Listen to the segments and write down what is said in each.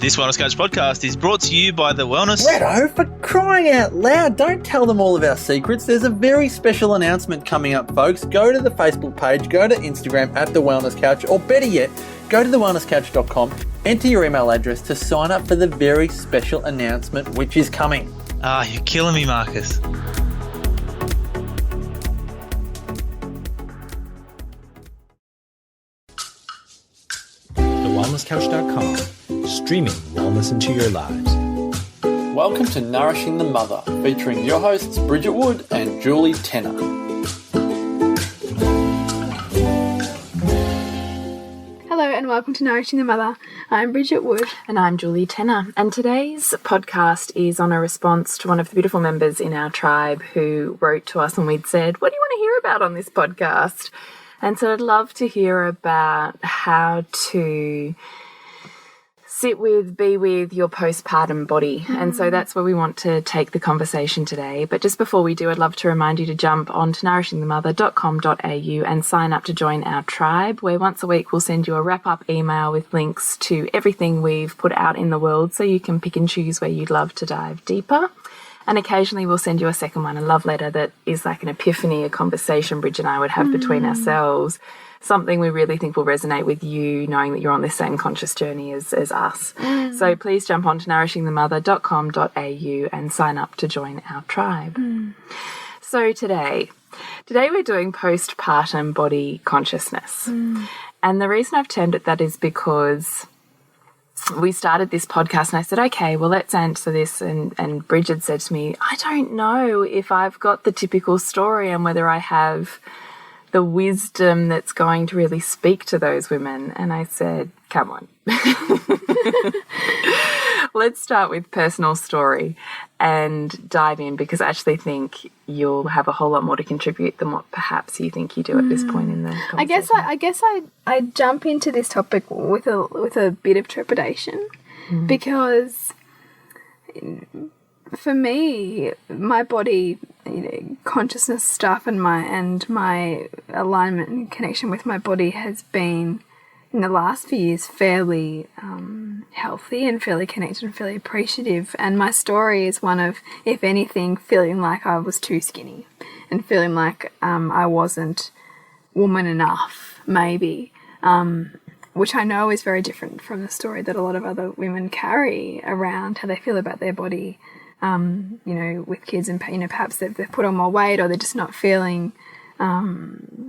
This Wellness Couch podcast is brought to you by the Wellness... Redo, for crying out loud, don't tell them all of our secrets. There's a very special announcement coming up, folks. Go to the Facebook page, go to Instagram at The Wellness Couch, or better yet, go to thewellnesscouch.com, enter your email address to sign up for the very special announcement which is coming. You're killing me, Marcus. TheWellnessCouch.com, streaming wellness into your lives. Welcome to Nourishing the Mother, featuring your hosts Bridget Wood and Julie Tenner. Hello and welcome to Nourishing the Mother. I'm Bridget Wood. And I'm Julie Tenner. And today's podcast is on a response to one of the beautiful members in our tribe who wrote to us and we'd said, what do you want to hear about on this podcast? And so I'd love to hear about how to be with your postpartum body. And so that's where we want to take the conversation today. But just before we do, I'd love to remind you to jump onto nourishingthemother.com.au and sign up to join our tribe, where once a week we'll send you a wrap-up email with links to everything we've put out in the world so you can pick and choose where you'd love to dive deeper. And occasionally we'll send you a second one, a love letter that is like an epiphany, a conversation Bridget and I would have between ourselves, something we really think will resonate with you, knowing that you're on this same conscious journey as us. So please jump on to nourishingthemother.com.au and sign up to join our tribe. So today we're doing postpartum body consciousness. And the reason I've termed it that is because we started this podcast and I said, okay, well, let's answer this. And Bridget said to me, I don't know if I've got the typical story and whether I have the wisdom that's going to really speak to those women. And I said, come on. Let's start with personal story and dive in, because I actually think you'll have a whole lot more to contribute than what perhaps you think you do at this point in the conversation. I guess I jump into this topic with a bit of trepidation because for me, my body, consciousness stuff and my alignment and connection with my body has been, in the last few years, fairly healthy and fairly connected and fairly appreciative. And my story is one of, if anything, feeling like I was too skinny and feeling like I wasn't woman enough, maybe, which I know is very different from the story that a lot of other women carry around how they feel about their body. With kids and, perhaps they've put on more weight or they're just not feeling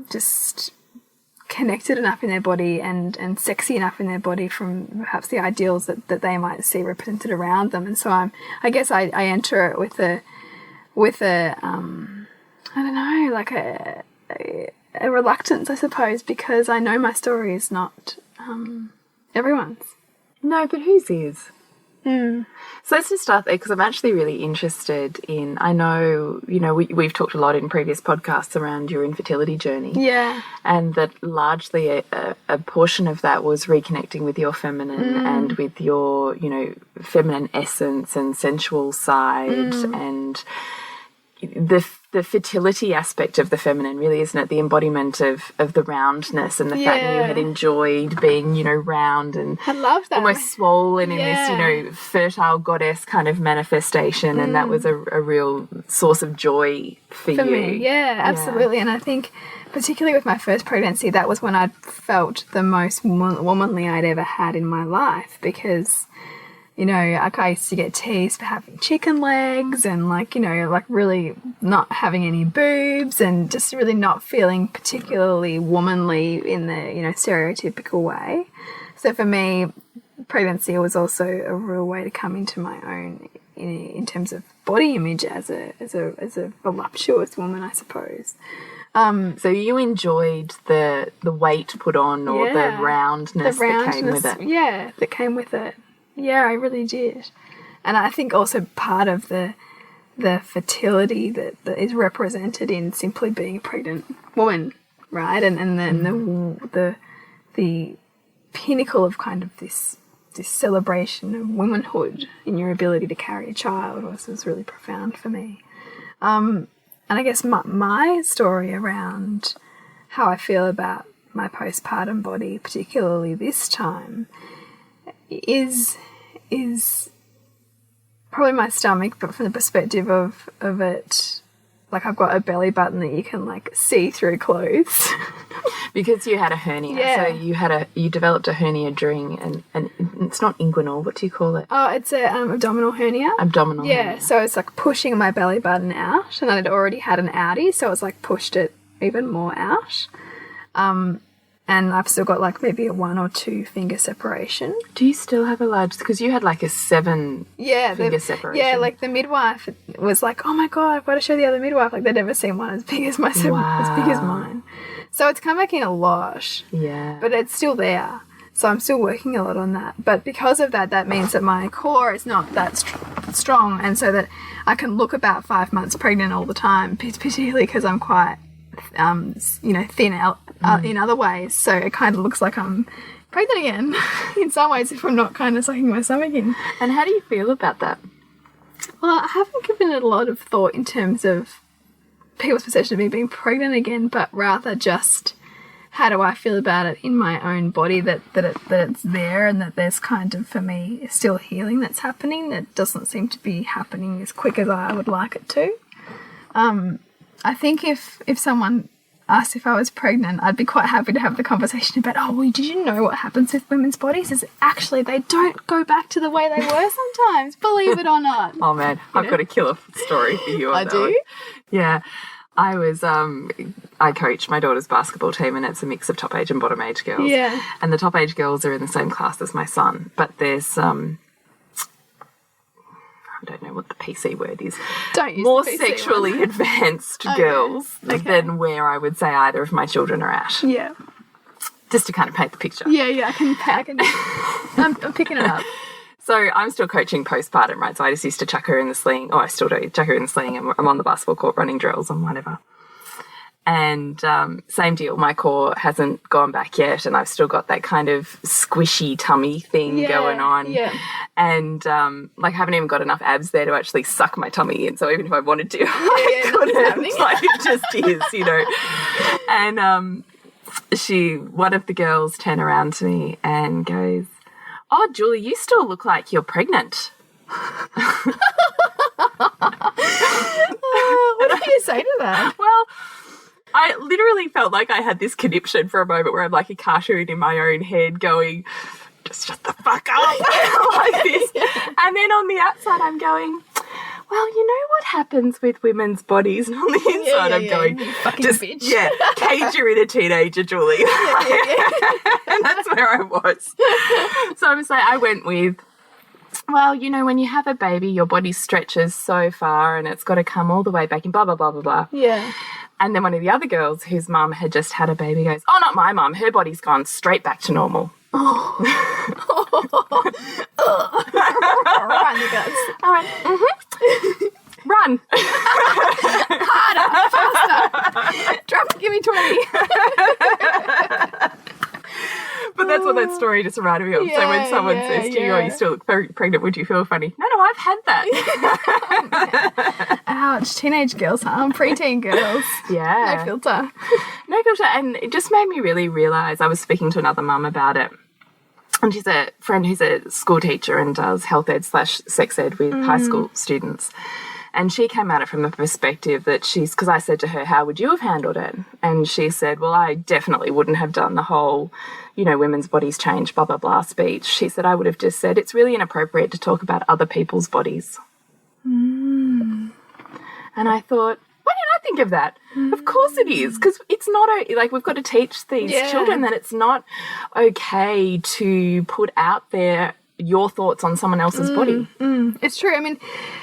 just connected enough in their body and sexy enough in their body from perhaps the ideals that they might see represented around them. And so I guess I enter it with a I don't know, like a reluctance, I suppose, because I know my story is not everyone's. No, but whose is? So let's just start there, because I'm actually really interested in, I know, we've talked a lot in previous podcasts around your infertility journey. Yeah. And that largely a portion of that was reconnecting with your feminine and with your, feminine essence and sensual side and the fertility aspect of the feminine, really, isn't it? The embodiment of the roundness and the fact that you had enjoyed being, round and I love that. almost swollen in this, fertile goddess kind of manifestation. And that was a real source of joy for you. Me, yeah, absolutely. And I think particularly with my first pregnancy, that was when I felt the most womanly I'd ever had in my life, because I used to get teased for having chicken legs and really not having any boobs and just really not feeling particularly womanly in the, stereotypical way. So for me, pregnancy was also a real way to come into my own in terms of body image as a voluptuous woman, I suppose. So you enjoyed the weight put on or the roundness that came with it? Yeah, that came with it. Yeah, I really did. And I think also part of the fertility that is represented in simply being a pregnant woman, right? And then the pinnacle of kind of this celebration of womanhood in your ability to carry a child was really profound for me. And I guess my story around how I feel about my postpartum body, particularly this time, is is probably my stomach, but from the perspective of it, like I've got a belly button that you can like see through clothes. Because you had a hernia. Yeah. So you developed a hernia during and it's not inguinal, what do you call it? Oh, it's a abdominal hernia. Abdominal Yeah, hernia. so it's like pushing my belly button out, and I'd already had an outie, so it's like pushed it even more out. And I've still got like maybe a 1 or 2 finger separation. Do you still have a large, because you had like a 7 finger separation. Yeah, like the midwife was like, oh my God, I've got to show the other midwife. Like they'd never seen one as big as as big as mine. So it's come back in a lot. Yeah. But it's still there. So I'm still working a lot on that. But because of that, that means that my core is not that strong. And so that I can look about 5 months pregnant all the time, particularly because I'm quite, thin out in other ways. So it kind of looks like I'm pregnant again in some ways if I'm not kind of sucking my stomach in. And how do you feel about that? Well, I haven't given it a lot of thought in terms of people's perception of me being pregnant again, but rather just how do I feel about it in my own body, that it's there, and that there's kind of, for me, still healing that's happening that doesn't seem to be happening as quick as I would like it to. I think if someone asked if I was pregnant, I'd be quite happy to have the conversation about, oh, well, did you know what happens with women's bodies is actually they don't go back to the way they were sometimes, believe it or not. Oh man, I've got a killer story for you on I that do? one. Yeah. I was, I coach my daughter's basketball team, and it's a mix of top age and bottom age girls. Yeah. And the top age girls are in the same class as my son, but there's, I don't know what the PC word is. Don't use more the PC sexually one. advanced girls than where I would say either of my children are at. Yeah. Just to kind of paint the picture. Yeah, I can I'm picking it up. So I'm still coaching postpartum, right? So I just used to chuck her in the sling. Oh, I still do. Chuck her in the sling, and I'm on the basketball court running drills and whatever. And same deal. My core hasn't gone back yet, and I've still got that kind of squishy tummy thing going on. Yeah. And like I haven't even got enough abs there to actually suck my tummy in. So even if I wanted to, I couldn't. Like it just is, you know. And one of the girls turned around to me and goes, "Oh, Julie, you still look like you're pregnant." What did you say to that? Well, I literally felt like I had this conniption for a moment where I'm like a cartoon in my own head going, just shut the fuck up, like this. And then on the outside I'm going, well, you know what happens with women's bodies? And on the inside I'm going, you fucking just, bitch. yeah, cage your inner teenager, Julie. And that's where I was. So I was like, I went with, well, you know, when you have a baby, your body stretches so far and it's got to come all the way back in blah, blah, blah, blah, blah. Yeah. And then one of the other girls whose mum had just had a baby goes, oh, not my mum. Her body's gone straight back to normal. Right in the guts. I went, run. Harder, faster. Drop, give me 20. But that's what that story just reminded me of. So when someone says to you, oh, you still look pregnant, would you feel funny? No, I've had that. Ouch, teenage girls, huh? Preteen girls. Yeah. No filter. No filter. And it just made me really realise, I was speaking to another mum about it. And she's a friend who's a school teacher and does health ed / sex ed with high school students. And she came at it from the perspective that because I said to her, how would you have handled it? And she said, well, I definitely wouldn't have done the whole, you know, women's bodies change, blah, blah, blah speech. She said, I would have just said, it's really inappropriate to talk about other people's bodies. And I thought, why didn't I think of that? Of course it is, because it's not, like, we've got to teach these children that it's not okay to put out there your thoughts on someone else's body. It's true. I mean,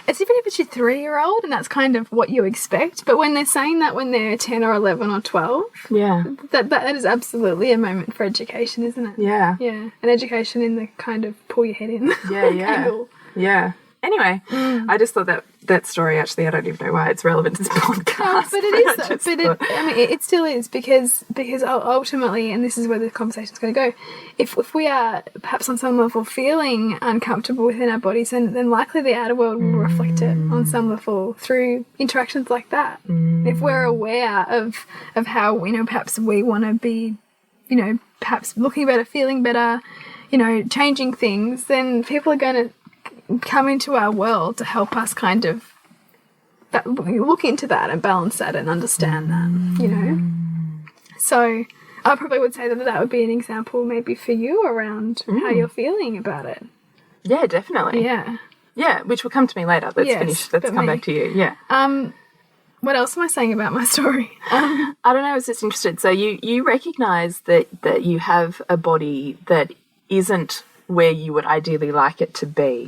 it's even if it's your 3-year-old and that's kind of what you expect, but when they're saying that when they're 10 or 11 or 12, that is absolutely a moment for education, isn't it? Yeah. Yeah. An education in the kind of pull your head in. Angle. Yeah. Anyway, I just thought that story, actually, I don't even know why it's relevant to this podcast. No, but it is, though. I mean, it still is, because ultimately, and this is where the conversation's going to go, if we are perhaps on some level feeling uncomfortable within our bodies, then likely the outer world will reflect it on some level through interactions like that. If we're aware of how, you know, perhaps we want to be, you know, perhaps looking better, feeling better, you know, changing things, then people are going to come into our world to help us kind of look into that and balance that and understand that, you know. So I probably would say that that would be an example maybe for you around how you're feeling about it. Yeah, definitely. Yeah. Yeah, which will come to me later. Let's finish. Let's come back to you. Yeah. What else am I saying about my story? I don't know. I was just interested. So you recognise that you have a body that isn't where you would ideally like it to be,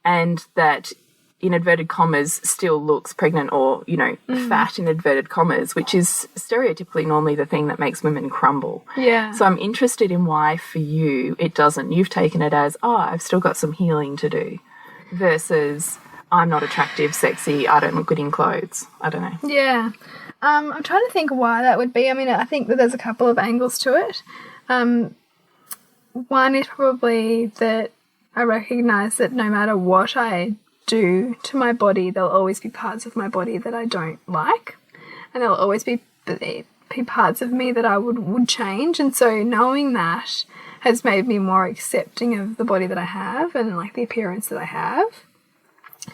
and that, in inverted commas, still looks pregnant or, you know, fat in inverted commas, which is stereotypically normally the thing that makes women crumble. Yeah. So I'm interested in why for you it doesn't. You've taken it as, oh, I've still got some healing to do, versus I'm not attractive, sexy, I don't look good in clothes. I don't know. Yeah. I'm trying to think why that would be. I mean, I think that there's a couple of angles to it. One is probably that I recognise that no matter what I do to my body, there'll always be parts of my body that I don't like, and there'll always be parts of me that I would change. And so knowing that has made me more accepting of the body that I have and like the appearance that I have.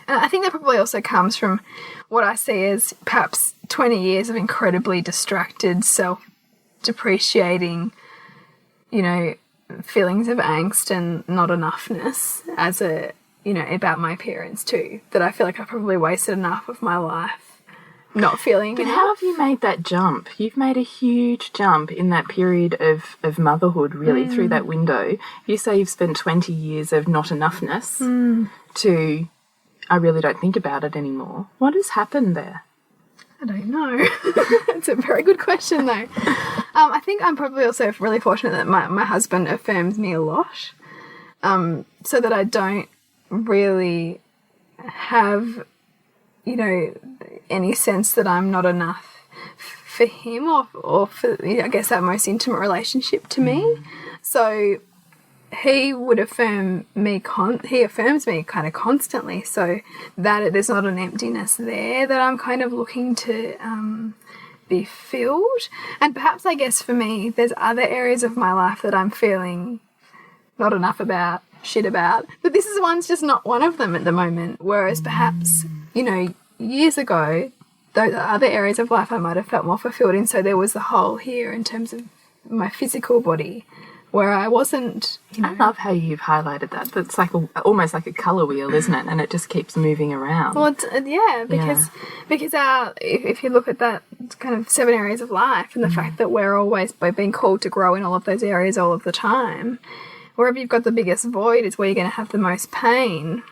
And I think that probably also comes from what I see as perhaps 20 years of incredibly distracted, self-depreciating, you know, feelings of angst and not enoughness as a, you know, about my appearance too, that I feel like I probably wasted enough of my life not feeling enough. How have you made that jump? You've made a huge jump in that period of motherhood, really, through that window. You say you've spent 20 years of not enoughness to, I really don't think about it anymore. What has happened there? I don't know. It's a very good question, though. I think I'm probably also really fortunate that my husband affirms me a lot, so that I don't really have, you know, any sense that I'm not enough for him or for, I guess, that most intimate relationship to me. So he would affirm me, he affirms me kind of constantly, so that there's not an emptiness there that I'm kind of looking to be filled. And perhaps, I guess, for me, there's other areas of my life that I'm feeling not enough about, shit about, but this one's just not one of them at the moment. Whereas perhaps, you know, years ago, those other areas of life I might have felt more fulfilled in. So there was the hole here in terms of my physical body where I wasn't, you know. I love how you've highlighted that. That's like almost like a colour wheel, isn't it? And it just keeps moving around. Well, because if you look at that kind of 7 areas of life and the fact that we're always being called to grow in all of those areas all of the time, wherever you've got the biggest void is where you're going to have the most pain.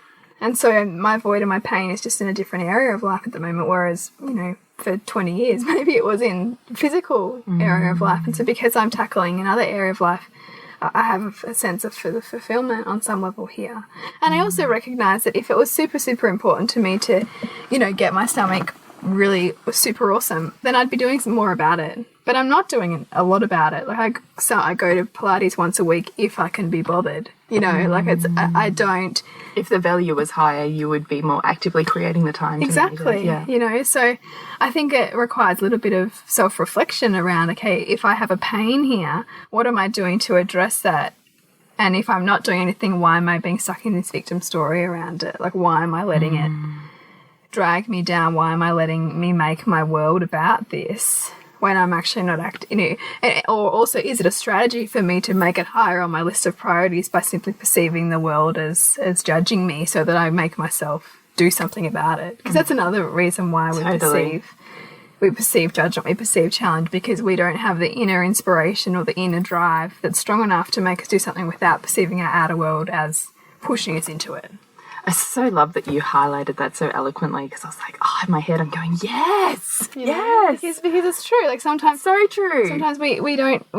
And so my void and my pain is just in a different area of life at the moment, whereas, you know, for 20 years, maybe it was in physical area of life. And so because I'm tackling another area of life, I have a sense of fulfillment on some level here. And I also recognise that if it was super, super important to me to, you know, get my stomach really super awesome, then I'd be doing some more about it. But I'm not doing a lot about it. Like I go to Pilates once a week if I can be bothered. You know, like I don't. If the value was higher, you would be more actively creating the time. Exactly. Yeah. You know, so I think it requires a little bit of self-reflection around, okay, if I have a pain here, what am I doing to address that? And if I'm not doing anything, why am I being stuck in this victim story around it? Like, why am I letting it drag me down? Why am I letting me make my world about this when I'm actually not acting? You know, or also, is it a strategy for me to make it higher on my list of priorities by simply perceiving the world as judging me, so that I make myself do something about it? Because that's another reason why we perceive judgment, we perceive challenge, because we don't have the inner inspiration or the inner drive that's strong enough to make us do something without perceiving our outer world as pushing us into it. I so love that you highlighted that so eloquently, because I was like, oh, in my head I'm going, yes, you know, yes. Because it's true. Like sometimes, so true. Sometimes we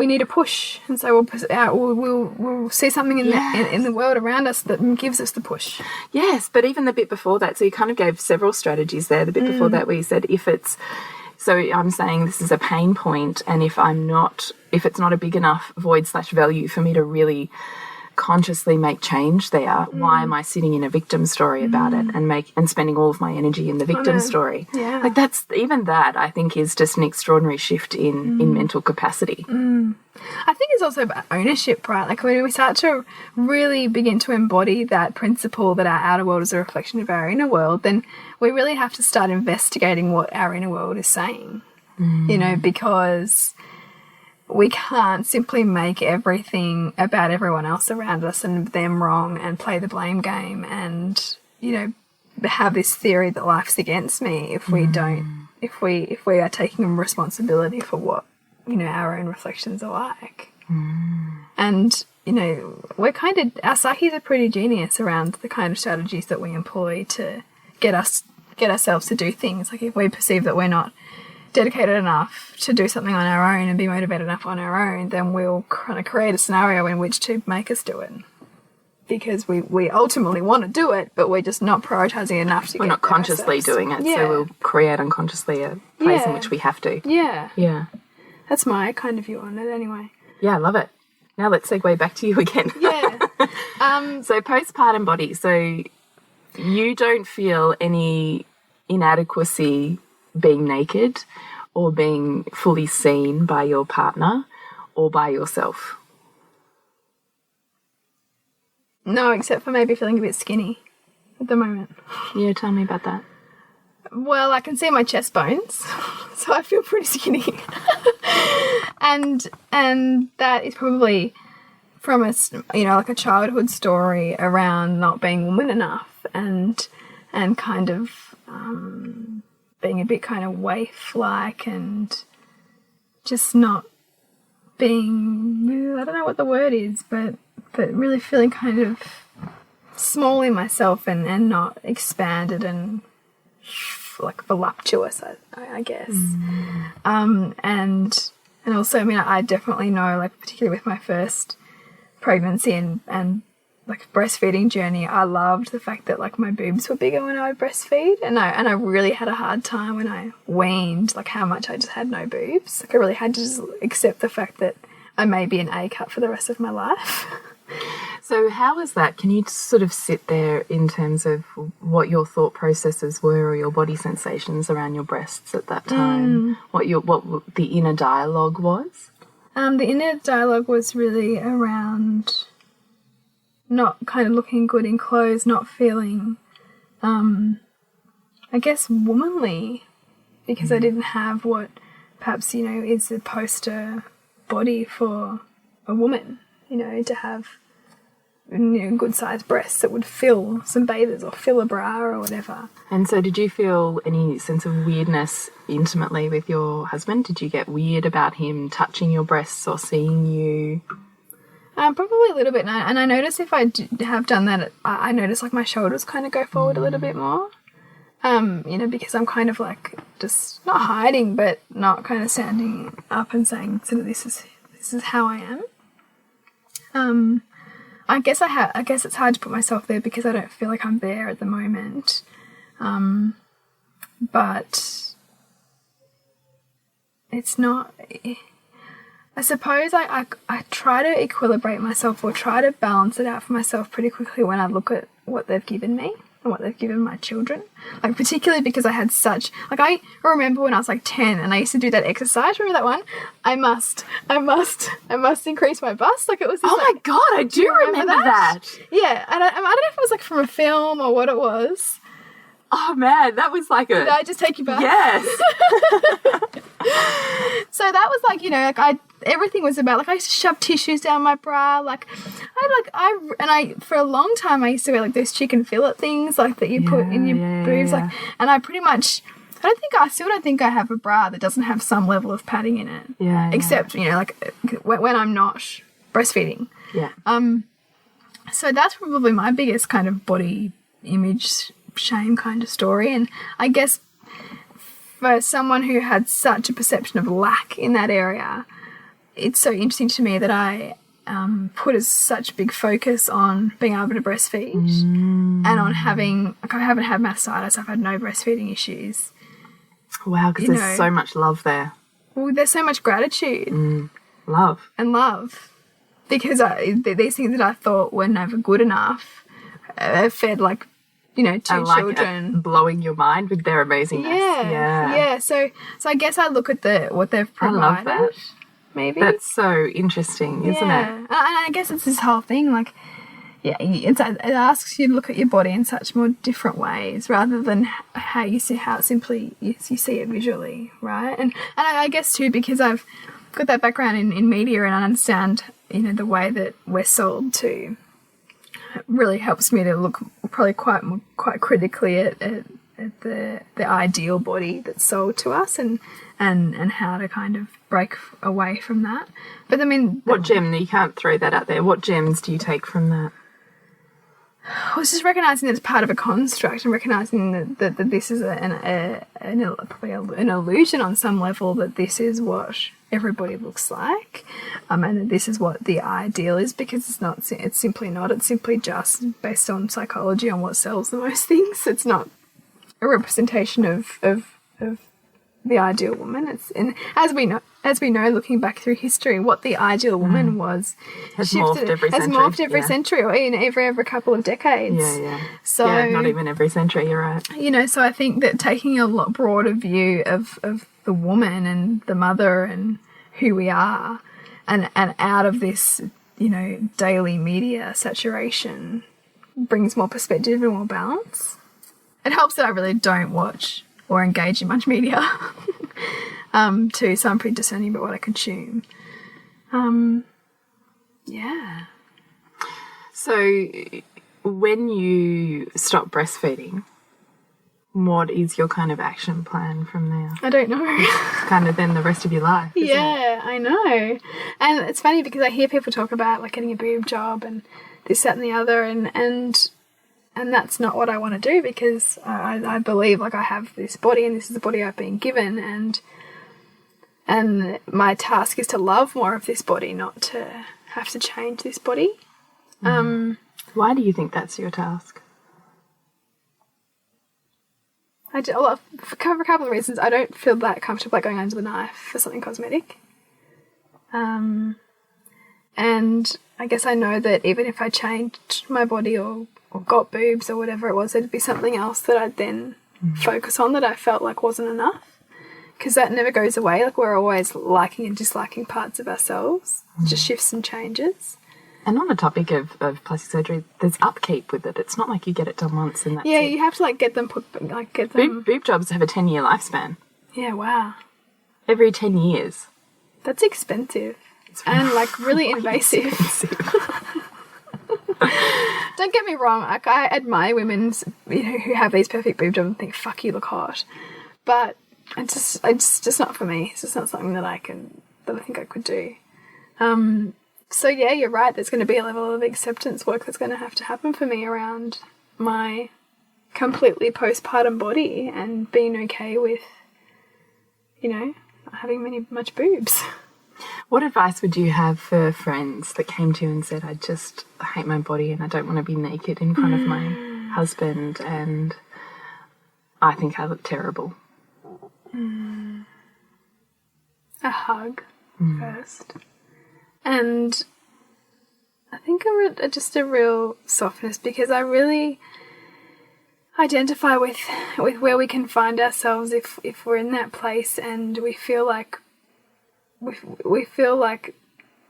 need a push, and so we'll see something in the world around us that gives us the push. Yes, but even the bit before that, so you kind of gave several strategies there. The bit before that where you said so I'm saying this is a pain point, and if it's not a big enough void / value for me to really consciously make change there, why am I sitting in a victim story about it and spending all of my energy in the victim story? Yeah. Like that I think is just an extraordinary shift in mental capacity. I think it's also about ownership, right? Like when we start to really begin to embody that principle that our outer world is a reflection of our inner world, then we really have to start investigating what our inner world is saying, you know, because we can't simply make everything about everyone else around us and them wrong and play the blame game and, you know, have this theory that life's against me if we don't, if we are taking responsibility for what, you know, our own reflections are like. And, you know, our psyches are pretty genius around the kind of strategies that we employ to get ourselves to do things. Like if we perceive that we're not dedicated enough to do something on our own and be motivated enough on our own, then we'll kind of create a scenario in which to make us do it. Because we ultimately want to do it, but we're just not prioritizing enough to We're not consciously doing it, so we'll create unconsciously a place in which we have to. Yeah. Yeah. That's my kind of view on it anyway. Yeah, I love it. Now let's segue back to you again. Yeah. So postpartum body. So you don't feel any inadequacy being naked or being fully seen by your partner or by yourself? No, except for maybe feeling a bit skinny at the moment. Yeah, tell me about that. Well, I can see my chest bones, so I feel pretty skinny. and that is probably from a, you know, like a childhood story around not being woman enough and kind of being a bit kind of waif-like and just not being, I don't know what the word is, but really feeling kind of small in myself and not expanded and like voluptuous, I guess. And also, I mean, I definitely know, like particularly with my first pregnancy and like breastfeeding journey, I loved the fact that like my boobs were bigger when I would breastfeed, and I really had a hard time when I weaned, like how much I just had no boobs. Like I really had to just accept the fact that I may be an A cup for the rest of my life. So how was that? Can you sort of sit there in terms of what your thought processes were or your body sensations around your breasts at that time? What the inner dialogue was? The inner dialogue was really around not kind of looking good in clothes, not feeling, I guess, womanly, because I didn't have what perhaps, you know, is the poster body for a woman, you know, to have, you know, good sized breasts that would fill some bathers or fill a bra or whatever. And so did you feel any sense of weirdness intimately with your husband? Did you get weird about him touching your breasts or seeing you? Probably a little bit. And I notice if I have done that, I notice like my shoulders kind of go forward a little bit more. You know, because I'm kind of like just not hiding, but not kind of standing up and saying, so this is how I am. I guess it's hard to put myself there because I don't feel like I'm there at the moment. But it's not, I suppose I try to equilibrate myself or try to balance it out for myself pretty quickly when I look at what they've given me and what they've given my children. Like particularly because I had such, like I remember when I was like 10 and I used to do that exercise. Remember that one? I must increase my bust. Like it was this, oh my God, I do remember that. Yeah. And I don't know if it was like from a film or what it was. Oh man, that was like a... Did I just take you back? Yes. So that was like, you know, like everything was about, like I used to shove tissues down my bra, for a long time I used to wear like those chicken fillet things like that you put in your boobs, like, and I pretty much, I still don't think I have a bra that doesn't have some level of padding in it. Yeah. Except, you know, like when I'm not breastfeeding. Yeah. So that's probably my biggest kind of body image shame kind of story. And I guess for someone who had such a perception of lack in that area, it's so interesting to me that I put such big focus on being able to breastfeed and on having, like I haven't had mastitis, I've had no breastfeeding issues. Wow, because there's so much love there. Well, there's so much gratitude. Love. And love. because these things that I thought were never good enough fed like, you know, two children. Blowing your mind with their amazingness. Yeah. So I guess I look at what they've provided. I love that. Maybe that's so interesting, isn't it? And I guess it's this whole thing, like, yeah, it asks you to look at your body in such more different ways rather than how you see you see it visually, right? And I guess too, because I've got that background in media and I understand, you know, the way that we're sold to. It really helps me to look probably quite critically at the ideal body that's sold to us and how to kind of break away from that. But I mean, what gem? You can't throw that out there. What gems do you take from that? I was just recognising that it's part of a construct and recognising that this is probably an illusion on some level, that this is what everybody looks like, and that this is what the ideal is, because it's simply not. It's simply just based on psychology, on what sells the most things. It's not a representation of the ideal woman. And as we know, looking back through history, what the ideal woman was has morphed every century, or in every couple of decades. Yeah. So not even every century. You're right. You know, so I think that taking a lot broader view of the woman and the mother and who we are, and out of this, you know, daily media saturation, brings more perspective and more balance. It helps that I really don't watch or engage in much media too, so I'm pretty discerning about what I consume. Yeah. So when you stop breastfeeding, what is your kind of action plan from there? I don't know. Kind of then the rest of your life, isn't it? I know. And it's funny because I hear people talk about like getting a boob job and this, that and the other, and that's not what I want to do, because I believe like I have this body and this is the body I've been given, and my task is to love more of this body, not to have to change this body. Why do you think that's your task? For a couple of reasons. I don't feel that comfortable like going under the knife for something cosmetic. And I guess I know that even if I changed my body or got boobs or whatever it was, there'd be something else that I'd then focus on that I felt like wasn't enough. Because that never goes away. Like, we're always liking and disliking parts of ourselves. It just shifts and changes. And on the topic of plastic surgery, there's upkeep with it. It's not like you get it done once and that's Yeah, it. you have to like get them. Boob jobs have a 10-year lifespan. Yeah, wow. Every 10 years. That's expensive. And like really invasive. Don't get me wrong, like I admire women, you know, who have these perfect boob jobs and think, fuck, you look hot. But it's just not for me. It's just not something that I think I could do. So yeah, you're right, there's going to be a level of acceptance work that's going to have to happen for me around my completely postpartum body and being okay with, you know, not having much boobs. What advice would you have for friends that came to you and said, I just hate my body and I don't want to be naked in front of my husband and I think I look terrible? A hug first. And I think just a real softness, because I really identify with where we can find ourselves if we're in that place and we feel like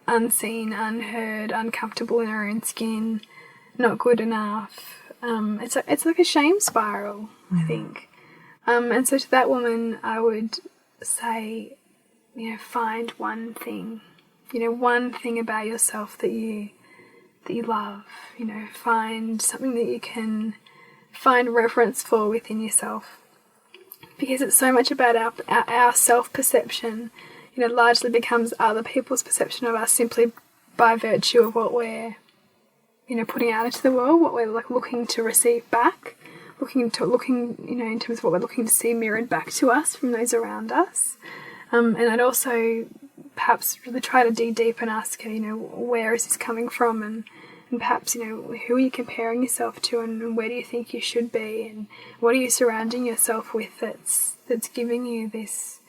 unseen, unheard, uncomfortable in our own skin, not good enough. It's like a shame spiral, I think. And so to that woman, I would say, you know, find one thing about yourself that you love. You know, find something that you can find reverence for within yourself, because it's so much about our self-perception. You know, largely becomes other people's perception of us simply by virtue of what we're, you know, putting out into the world, what we're like looking to receive back, looking, you know, in terms of what we're looking to see mirrored back to us from those around us. And I'd also perhaps really try to dig deep and ask her, you know, where is this coming from, and perhaps, you know, who are you comparing yourself to, and where do you think you should be, and what are you surrounding yourself with that's giving you this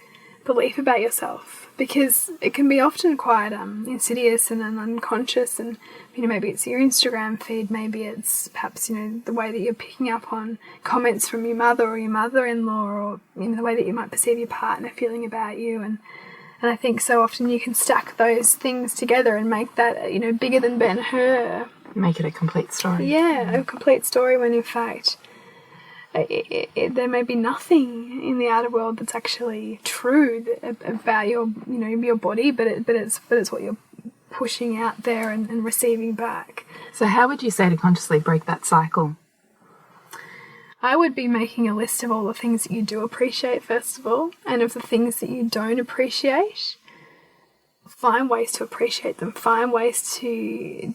belief about yourself, because it can be often quite insidious and unconscious, and maybe it's your Instagram feed, maybe it's perhaps the way that you're picking up on comments from your mother or your mother-in-law, or the way that you might perceive your partner feeling about you, and I think so often you can stack those things together and make that bigger than Ben-Hur. Make it a complete story. Yeah, a complete story, when in fact there may be nothing in the outer world that's actually true about your your body, but it's what you're pushing out there and receiving back. So how would you say to consciously break that cycle? I would be making a list of all the things that you do appreciate, first of all, and of the things that you don't appreciate. Find ways to appreciate them. Find ways to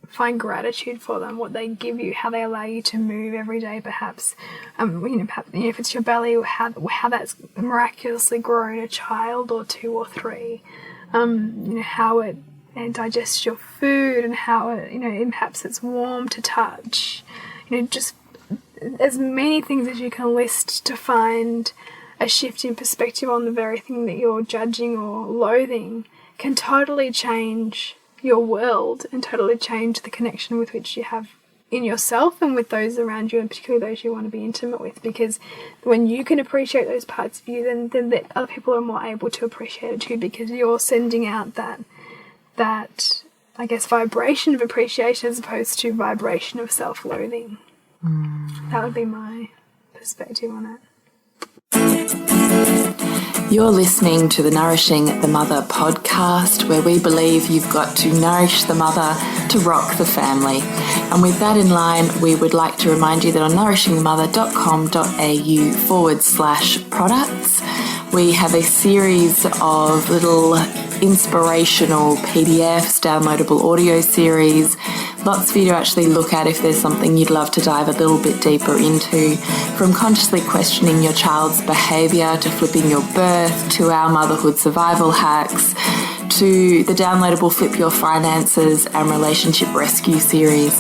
find gratitude for them, what they give you, how they allow you to move every day, perhaps. If it's your belly, how that's miraculously grown a child or 2 or 3. How it digests your food, and how it, and perhaps it's warm to touch. Just as many things as you can list to find a shift in perspective on the very thing that you're judging or loathing can totally change your world and totally change the connection with which you have in yourself and with those around you, and particularly those you want to be intimate with. Because when you can appreciate those parts of you, then the other people are more able to appreciate it too, because you're sending out that I guess vibration of appreciation as opposed to vibration of self-loathing. That would be my perspective on it. You're listening to the Nourishing the Mother podcast, where we believe you've got to nourish the mother to rock the family. And with that in line, we would like to remind you that on nourishingthemother.com.au/products, we have a series of little inspirational PDFs, downloadable audio series, lots for you to actually look at if there's something you'd love to dive a little bit deeper into, from consciously questioning your child's behaviour to flipping your birth, to our motherhood survival hacks, to the downloadable Flip Your Finances and Relationship Rescue series.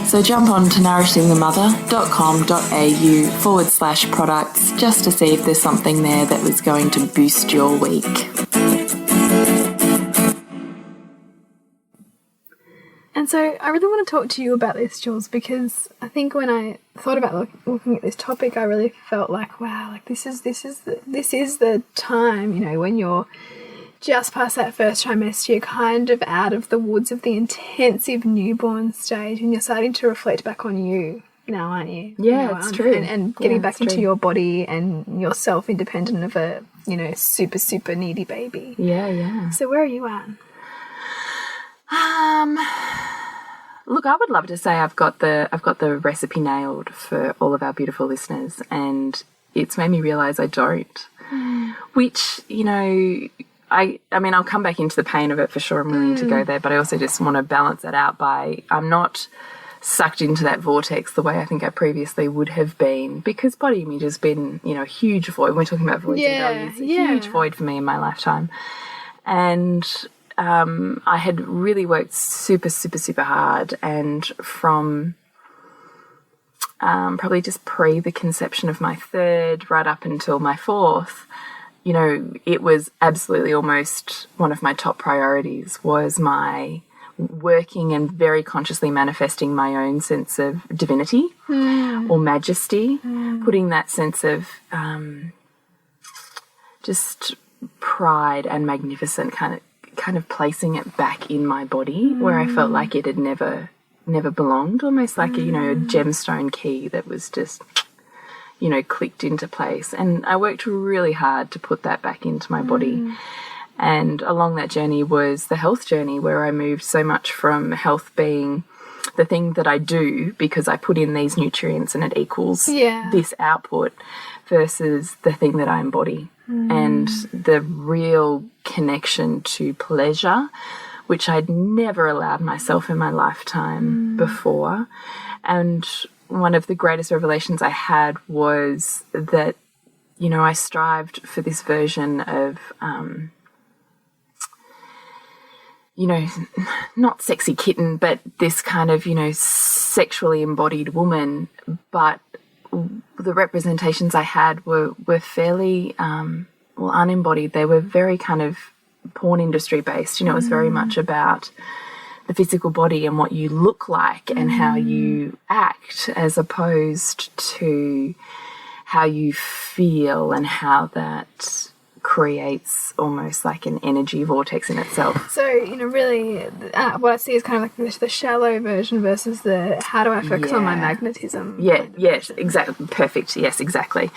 So jump on to nourishingthemother.com.au/products just to see if there's something there that was going to boost your week. And so I really want to talk to you about this, Jules, because I think when I thought about looking at this topic, I really felt like, wow, like this is the time, when you're just past that first trimester, you're kind of out of the woods of the intensive newborn stage, and you're starting to reflect back on you now, aren't you? Yeah, it's true. And getting back into your body and yourself, independent of a, super, super needy baby. Yeah. So where are you at? Look, I would love to say I've got the recipe nailed for all of our beautiful listeners, and it's made me realise I don't. Which, I mean, I'll come back into the pain of it for sure. I'm willing to go there, but I also just want to balance that out by I'm not sucked into that vortex the way I think I previously would have been, because body image has been, a huge void. We're talking about voids and values, a huge void for me in my lifetime. And I had really worked super, super, super hard, and from probably just pre the conception of my 3rd right up until my 4th, it was absolutely almost one of my top priorities was my working and very consciously manifesting my own sense of divinity or majesty, putting that sense of just pride and magnificent kind of placing it back in my body where I felt like it had never belonged, almost like a gemstone key that was just clicked into place. And I worked really hard to put that back into my body. And along that journey was the health journey, where I moved so much from health being the thing that I do because I put in these nutrients and it equals this output, versus the thing that I embody. And the real connection to pleasure, which I'd never allowed myself in my lifetime before. And one of the greatest revelations I had was that, I strived for this version of, not sexy kitten, but this kind of, sexually embodied woman. But the representations I had were fairly unembodied, they were very kind of porn industry based. You know, it was very much about the physical body and what you look like and how you act, as opposed to how you feel and how that creates almost like an energy vortex in itself. So, you know, really, what I see is kind of like the shallow version versus the how do I focus on my magnetism. Yeah, yes, exactly. Perfect. Yes, exactly.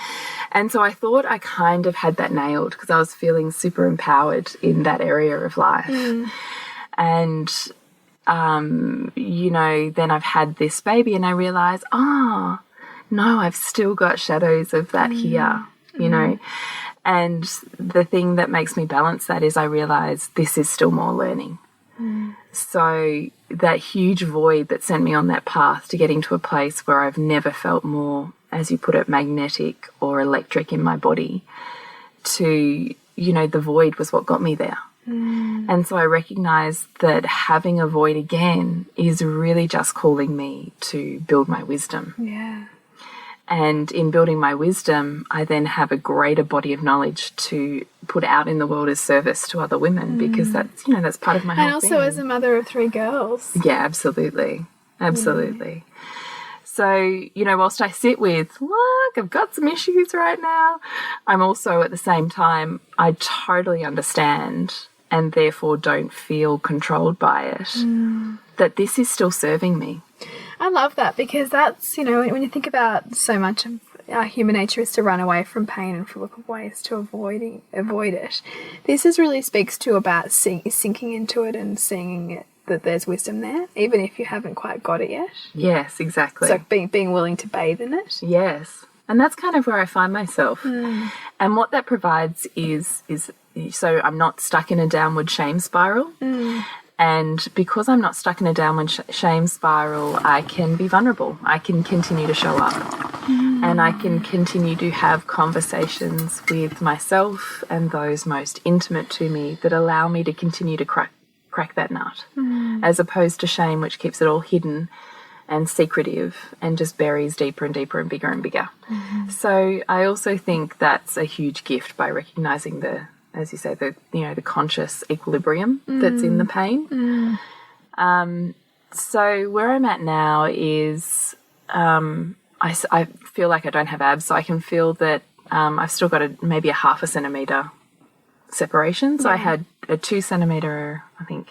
And so I thought I kind of had that nailed because I was feeling super empowered in that area of life. And, you know, then I've had this baby and I realised, no, I've still got shadows of that here, you know. And the thing that makes me balance that is I realise this is still more learning. So that huge void that sent me on that path to getting to a place where I've never felt more, as you put it, magnetic or electric in my body, to, you know, the void was what got me there. And so I recognised that having a void again is really just calling me to build my wisdom. Yeah. And in building my wisdom, I then have a greater body of knowledge to put out in the world as service to other women, because that's, you know, that's part of my whole And also thing. as a mother of 3 girls. Yeah, absolutely. Absolutely. So, you know, whilst I sit with, look, I've got some issues right now, I'm also at the same time, I totally understand and therefore don't feel controlled by it, that this is still serving me. I love that, because that's, you know, when you think about so much of our human nature is to run away from pain and to look for ways to avoid it. This really speaks to about sinking into it and seeing it, that there's wisdom there, even if you haven't quite got it yet. Yes, exactly. So being willing to bathe in it. Yes. And that's kind of where I find myself. And what that provides is so I'm not stuck in a downward shame spiral. And because I'm not stuck in a downward shame spiral, I can be vulnerable. I can continue to show up. And I can continue to have conversations with myself and those most intimate to me that allow me to continue to crack that nut, as opposed to shame, which keeps it all hidden and secretive and just buries deeper and deeper and bigger and bigger. So I also think that's a huge gift by recognizing the, as you say, the, you know, the conscious equilibrium that's in the pain. So where I'm at now is I feel like I don't have abs, so I can feel that I've still got maybe a 1/2 centimetre separation. So I had a 2 centimetre, I think,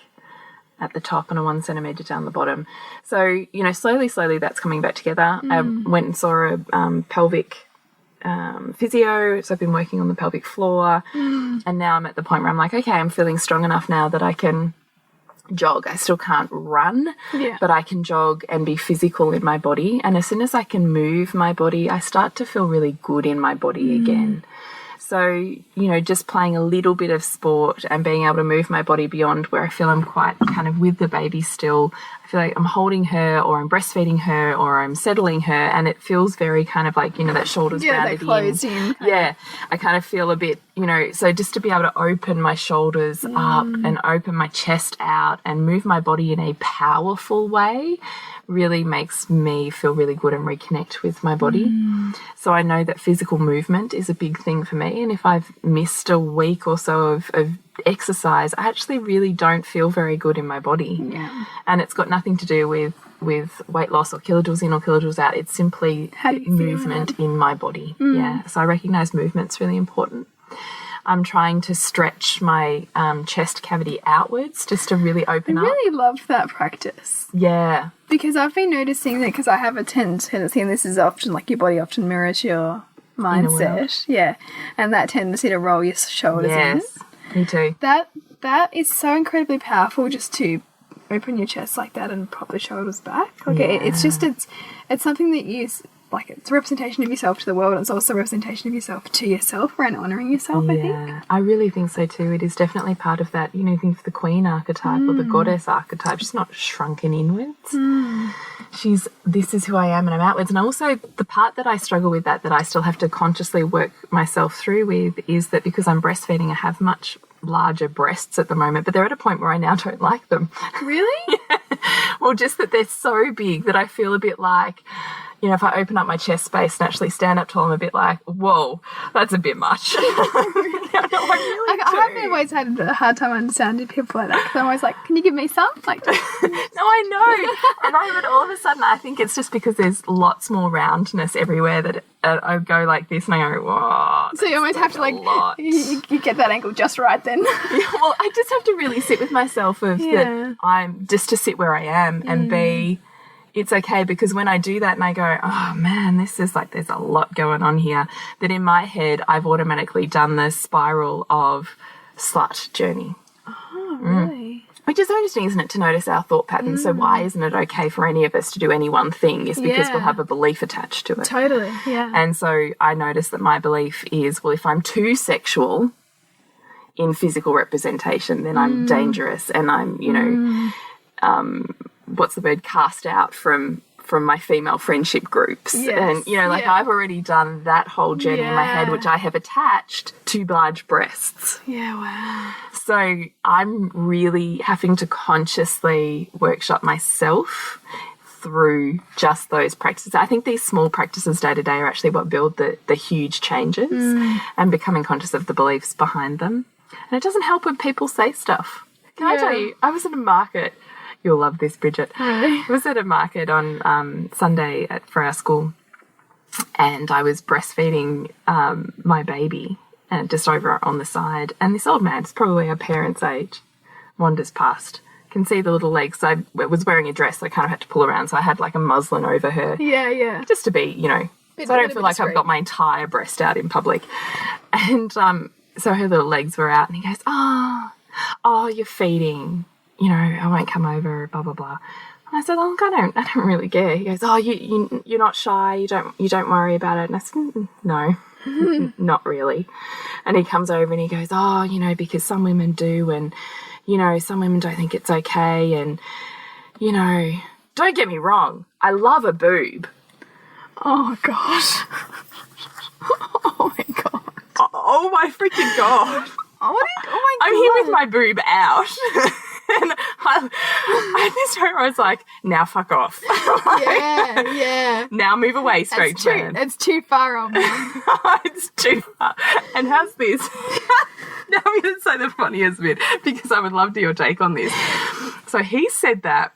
at the top and a 1 centimetre down the bottom. So, you know, slowly that's coming back together. I went and saw a pelvic physio, so I've been working on the pelvic floor, and now I'm at the point where I'm like, okay, I'm feeling strong enough now that I can jog. I still can't run, but I can jog and be physical in my body, and as soon as I can move my body, I start to feel really good in my body again. So, you know, just playing a little bit of sport and being able to move my body beyond where I feel I'm quite kind of with the baby still. I feel like I'm holding her, or I'm breastfeeding her, or I'm settling her, and it feels very kind of like, you know, that shoulders rounded that closed in. Yeah, I kind of feel a bit, you know, so just to be able to open my shoulders up and open my chest out and move my body in a powerful way really makes me feel really good and reconnect with my body. So I know that physical movement is a big thing for me, and if I've missed a week or so of exercise, I actually really don't feel very good in my body. And it's got nothing to do with weight loss or kilojoules in or kilojoules out. It's simply movement in my body. So I recognize movement's really important. I'm trying to stretch my chest cavity outwards just to really open up. I really love that practice. Yeah. Because I've been noticing that, because I have a tendency, and this is often like your body often mirrors your mindset. Yeah. And that tendency to roll your shoulders in. Me too. That is so incredibly powerful, just to open your chest like that and pop the shoulders back. Like it's something that you, like, it's a representation of yourself to the world, and it's also a representation of yourself to yourself, around honouring yourself, I think. I really think so too. It is definitely part of that, you know, think of the queen archetype or the goddess archetype. She's not shrunken inwards. This is who I am, and I'm outwards. And also the part that I struggle with that I still have to consciously work myself through with is that because I'm breastfeeding, I have much larger breasts at the moment, but they're at a point where I now don't like them. Really? Well, just that they're so big that I feel a bit like, you know, if I open up my chest space and actually stand up tall, I'm a bit like, whoa, that's a bit much. I've always had a hard time understanding people like that, because I'm always like, can you give me some? Like, no, I know. And but all of a sudden, I think it's just because there's lots more roundness everywhere that I go like this and I go, whoa. So you almost have to like, you get that angle just right then. Yeah, well, I just have to really sit with myself that I'm just to sit where I am and be, it's okay, because when I do that and I go, oh man, this is like, there's a lot going on here, that in my head I've automatically done the spiral of slut journey. Oh, really? Which is so interesting, isn't it, to notice our thought patterns. So why isn't it okay for any of us to do any one thing? Is because we'll have a belief attached to it. Totally, yeah. And so I noticed that my belief is, well, if I'm too sexual in physical representation, then I'm dangerous and I'm, you know, what's the word, cast out from my female friendship groups. Yes. And, you know, like I've already done that whole journey in my head, which I have attached to large breasts. Yeah, wow. So I'm really having to consciously workshop myself through just those practices. I think these small practices day to day are actually what build the huge changes, and becoming conscious of the beliefs behind them. And it doesn't help when people say stuff. Can I tell you, I was at a market. You'll love this, Bridget. Really? I was at a market on Sunday for our school, and I was breastfeeding my baby, and just over on the side. And this old man, it's probably our parents' age, wanders past. Can see the little legs. So I was wearing a dress, so I kind of had to pull around. So I had like a muslin over her. Yeah, yeah. Just to be, you know, so I don't feel like I've got my entire breast out in public. And so her little legs were out, and he goes, oh, you're feeding. You know, I won't come over, blah, blah, blah. And I said, oh, look, I don't really care. He goes, oh, you're not shy, you don't worry about it. And I said, no, not really. And he comes over and he goes, oh, you know, because some women do, and, you know, some women don't think it's okay. And, you know, don't get me wrong, I love a boob. Oh, gosh. Oh, my God. Oh, my freaking God. Oh my God. I'm here with my boob out. And I this moment I was like, now fuck off. Yeah. Now move away, straight man. It's too far, old man. It's too far. And how's this? Now I'm going to say the funniest bit, because I would love to hear your take on this. So he said that.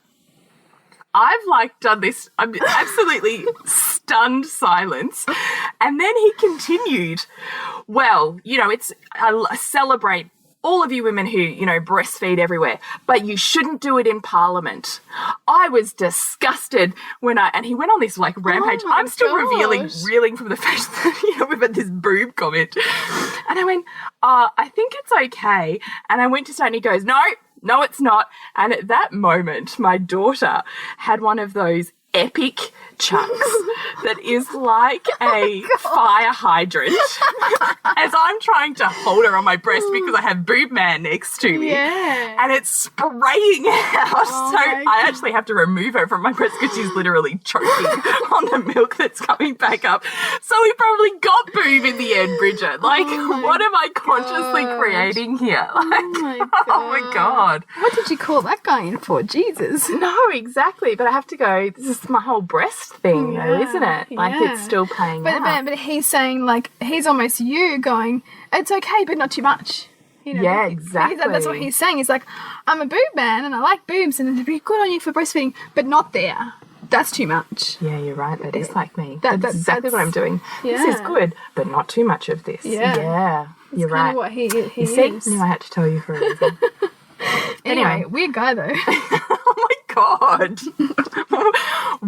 I've like done this, I'm absolutely stunned silence. And then he continued, well, you know, I celebrate all of you women who, you know, breastfeed everywhere, but you shouldn't do it in Parliament. I was disgusted and he went on this like rampage. Oh my I'm still gosh. reeling from the fact that, you know, we've had this boob comment. And I went, I think it's okay. And I went to say, and he goes, no, it's not. And at that moment, my daughter had one of those epic chucks that is like a fire hydrant as I'm trying to hold her on my breast because I have boob man next to me. Yeah. And it's spraying out. Oh So I actually have to remove her from my breast because she's literally choking on the milk that's coming back up. So we probably got boob in the end, Bridget. Like, what am I consciously creating here? Like, oh my God. What did you call that guy in for? Jesus. No, exactly. But I have to go, this is my whole breast thing, though, isn't it? Like, it's still playing out. But he's saying, like, he's almost you going, it's okay, but not too much. You know? Yeah, exactly. That's what he's saying. He's like, I'm a boob man and I like boobs and it'd be good on you for breastfeeding, but not there. That's too much. Yeah, you're right. That is like me. That's exactly what I'm doing. Yeah. This is good, but not too much of this. Yeah. You're Kind right. of what he You see? I knew I had to tell you for a reason. Anyway, weird guy though. Oh my God.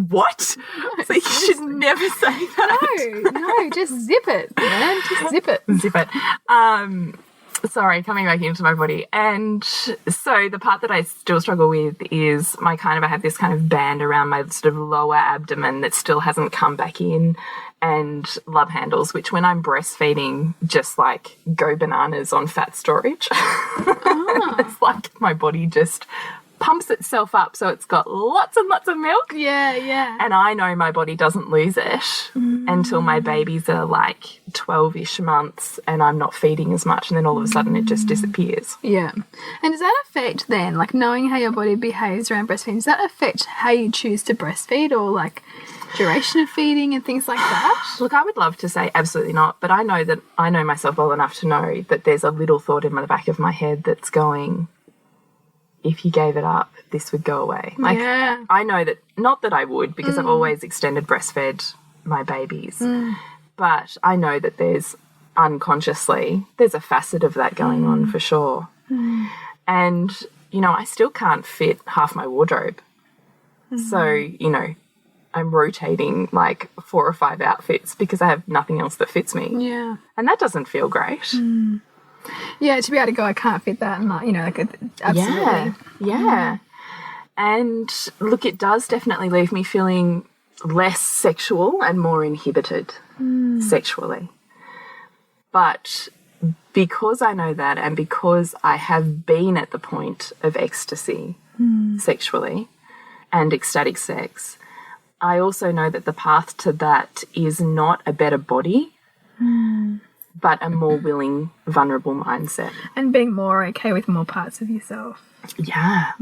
What? So you should never say that. No, just zip it, man. Just zip it. Zip it. Sorry, coming back into my body. And so the part that I still struggle with is I have this kind of band around my sort of lower abdomen that still hasn't come back in, and love handles, which when I'm breastfeeding just like go bananas on fat storage. It's like my body just pumps itself up so it's got lots and lots of milk. Yeah. And I know my body doesn't lose it until my babies are like 12-ish months and I'm not feeding as much, and then all of a sudden it just disappears. Yeah. And does that affect then, like knowing how your body behaves around breastfeeding, does that affect how you choose to breastfeed or like duration of feeding and things like that? Look, I would love to say absolutely not, but I know myself well enough to know that there's a little thought in the back of my head that's going, if you gave it up, this would go away. Like, yeah. I know that, not that I would, because I've always extended breastfed my babies, but I know that there's unconsciously, there's a facet of that going on for sure. And, you know, I still can't fit half my wardrobe. So, you know, I'm rotating like 4 or 5 outfits because I have nothing else that fits me. Yeah. And that doesn't feel great. Yeah, to be able to go, I can't fit that, and like, you know, like absolutely. Yeah. And look, it does definitely leave me feeling less sexual and more inhibited sexually. But because I know that, and because I have been at the point of ecstasy sexually and ecstatic sex, I also know that the path to that is not a better body, but a more willing, vulnerable mindset. And being more okay with more parts of yourself. Yeah.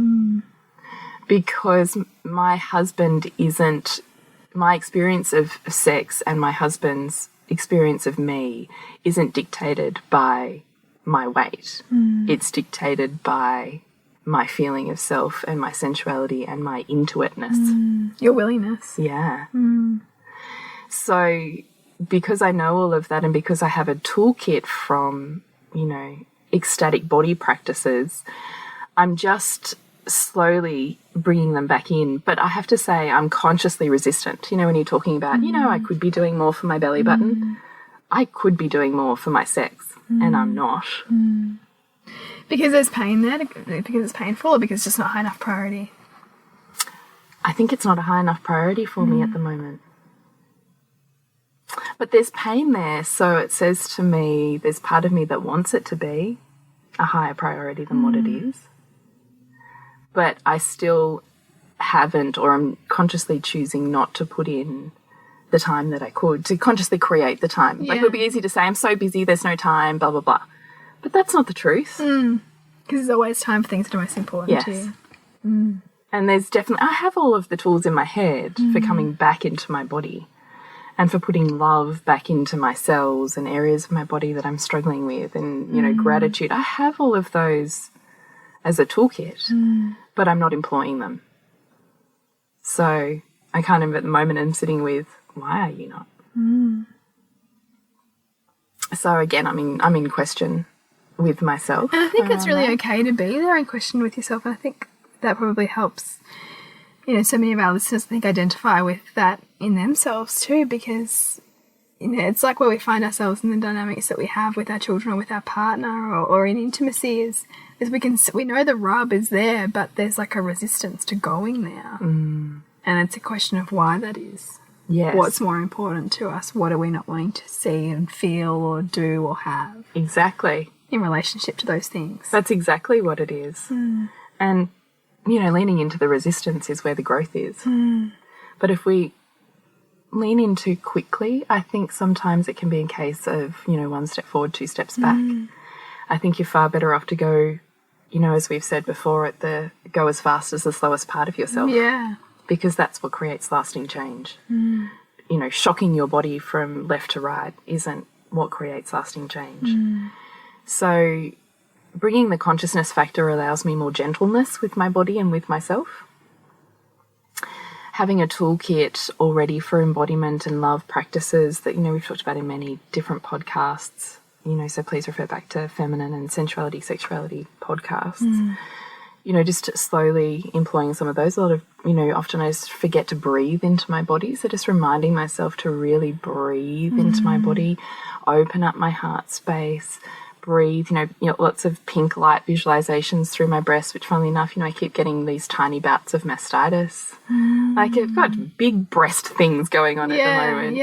Because my husband isn't, my experience of sex and my husband's experience of me isn't dictated by my weight. It's dictated by my feeling of self and my sensuality and my intuitiveness. Your willingness. Yeah. So because I know all of that, and because I have a toolkit from, you know, ecstatic body practices, I'm just slowly bringing them back in. But I have to say I'm consciously resistant. You know, when you're talking about, you know, I could be doing more for my belly button. I could be doing more for my sex, and I'm not. Because there's pain there, because it's painful, or because it's just not high enough priority? I think it's not a high enough priority for me at the moment. But there's pain there, so it says to me there's part of me that wants it to be a higher priority than what it is. But I still haven't, or I'm consciously choosing not to put in the time that I could, to consciously create the time. Like, it would be easy to say, I'm so busy, there's no time, blah, blah, blah. But that's not the truth. Because there's always time for things that are most important to you. And there's definitely, I have all of the tools in my head for coming back into my body and for putting love back into my cells and areas of my body that I'm struggling with, and, you know, gratitude. I have all of those as a toolkit, but I'm not employing them. So I kind of, at the moment, am sitting with, why are you not? So again, I'm in question with myself. And I think it's really okay to be there in question with yourself. And I think that probably helps, you know, so many of our listeners, I think, identify with that in themselves too, because, you know, it's like where we find ourselves in the dynamics that we have with our children or with our partner or in intimacy is we know the rub is there, but there's like a resistance to going there. And it's a question of why that is. Yes. What's more important to us? What are we not wanting to see and feel or do or have? Exactly. In relationship to those things. That's exactly what it is. And, you know, leaning into the resistance is where the growth is. But if we lean in too quickly, I think sometimes it can be a case of, you know, 1 step forward, 2 steps back. I think you're far better off to go, you know, as we've said before, go as fast as the slowest part of yourself. Yeah. Because that's what creates lasting change. You know, shocking your body from left to right isn't what creates lasting change. So bringing the consciousness factor allows me more gentleness with my body and with myself. Having a toolkit already for embodiment and love practices that, you know, we've talked about in many different podcasts, you know, so please refer back to feminine and sensuality, sexuality podcasts. You know, just slowly employing some of those. A lot of, you know, often I just forget to breathe into my body. So just reminding myself to really breathe into my body, open up my heart space, breathe, you know, lots of pink light visualizations through my breast, which funnily enough, you know, I keep getting these tiny bouts of mastitis. Like, I've got big breast things going on at the moment.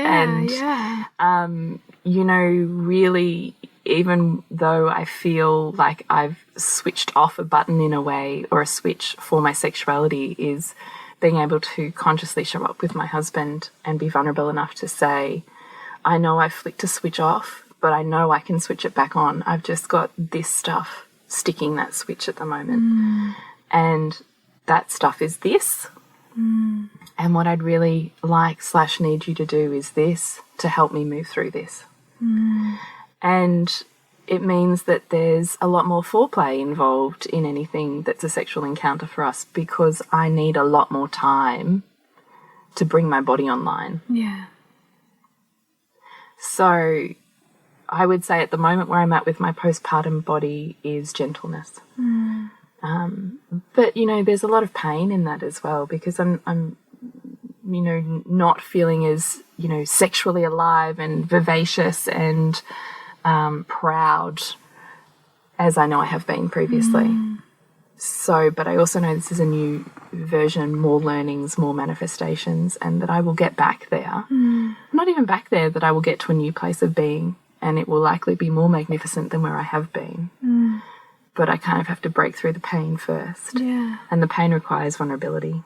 And, you know, really even though I feel like I've switched off a button in a way, or a switch for my sexuality, is being able to consciously show up with my husband and be vulnerable enough to say, I know I flicked a switch off, but I know I can switch it back on. I've just got this stuff sticking that switch at the moment. And that stuff is this. And what I'd really like/need you to do is this, to help me move through this. And it means that there's a lot more foreplay involved in anything that's a sexual encounter for us, because I need a lot more time to bring my body online. Yeah. So I would say at the moment where I'm at with my postpartum body is gentleness. But, you know, there's a lot of pain in that as well, because I'm you know, not feeling as, you know, sexually alive and vivacious and proud as I know I have been previously. So, but I also know this is a new version, more learnings, more manifestations, and that I will get back there. Not even back there, that I will get to a new place of being, and it will likely be more magnificent than where I have been. But I kind of have to break through the pain first. Yeah. And the pain requires vulnerability.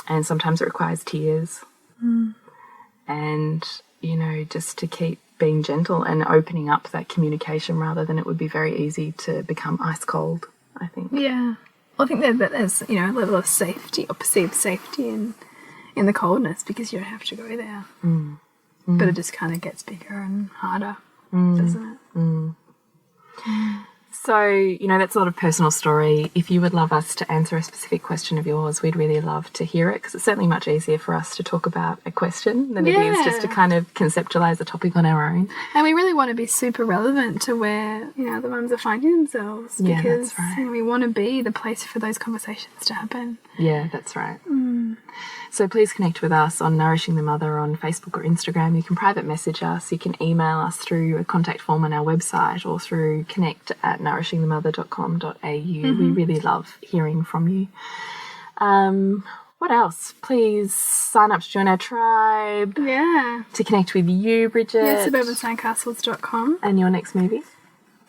And sometimes it requires tears. And, you know, just to keep being gentle and opening up that communication, rather than it would be very easy to become ice cold, I think. Yeah. Well, I think that there's, you know, a level of safety or perceived safety in the coldness, because you don't have to go there. But it just kind of gets bigger and harder, doesn't it? So, you know, that's a lot of personal story. If you would love us to answer a specific question of yours, we'd really love to hear it, because it's certainly much easier for us to talk about a question than it is just to kind of conceptualize a topic on our own. And we really want to be super relevant to where, you know, the mums are finding themselves, Yeah, because that's right. you know, we want to be the place for those conversations to happen. Yeah, that's right. So please connect with us on Nourishing the Mother on Facebook or Instagram. You can private message us. You can email us through a contact form on our website, or through connect@nourishingthemother.com.au. We really love hearing from you. What else? Please sign up to join our tribe. Yeah. To connect with you, Bridget. Yeah, suburbansandcastles.com. And your next movie?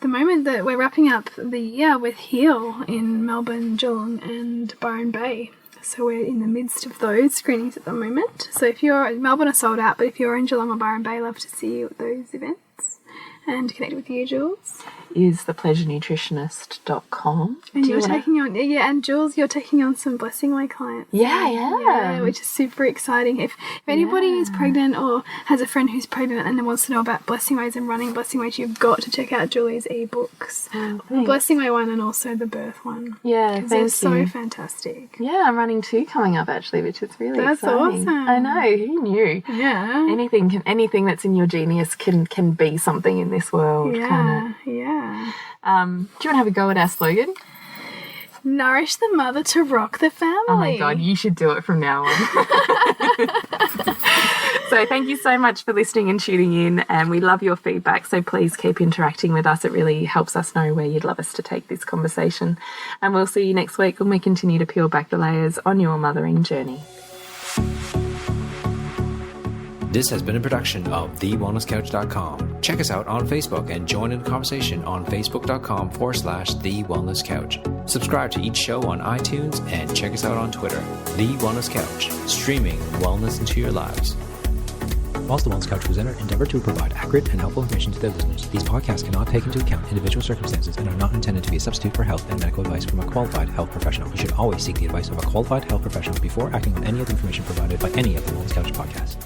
The moment that we're wrapping up the year with Heal in Melbourne, Geelong and Byron Bay. So we're in the midst of those screenings at the moment. So if you're in Melbourne, are sold out, but if you're in Geelong or Byron Bay, love to see you at those events and connect with you, Jules. Is thepleasurenutritionist.com. And you're taking on, and Jules, you're taking on some Blessing Way clients. Yeah. Which is super exciting. If anybody is pregnant or has a friend who's pregnant and wants to know about Blessing Ways and running Blessing Ways, you've got to check out Julie's ebooks. The Blessing Way one and also the birth one. Yeah, thank you. They're so fantastic. Yeah, I'm running 2 coming up actually, which is really That's exciting. awesome. I know, who knew? Yeah. Anything that's in your genius can be something in this world. Yeah. Do you want to have a go at our slogan? Nourish the mother to rock the family. Oh my God, you should do it from now on. So thank you so much for listening and tuning in, and we love your feedback, so please keep interacting with us. It really helps us know where you'd love us to take this conversation. And we'll see you next week when we continue to peel back the layers on your mothering journey. This has been a production of TheWellnessCouch.com. Check us out on Facebook and join in the conversation on Facebook.com/The Wellness Couch. Subscribe to each show on iTunes and check us out on Twitter. The Wellness Couch, streaming wellness into your lives. Whilst the Wellness Couch presenter endeavor to provide accurate and helpful information to their listeners, these podcasts cannot take into account individual circumstances and are not intended to be a substitute for health and medical advice from a qualified health professional. You should always seek the advice of a qualified health professional before acting on any of the information provided by any of the Wellness Couch podcasts.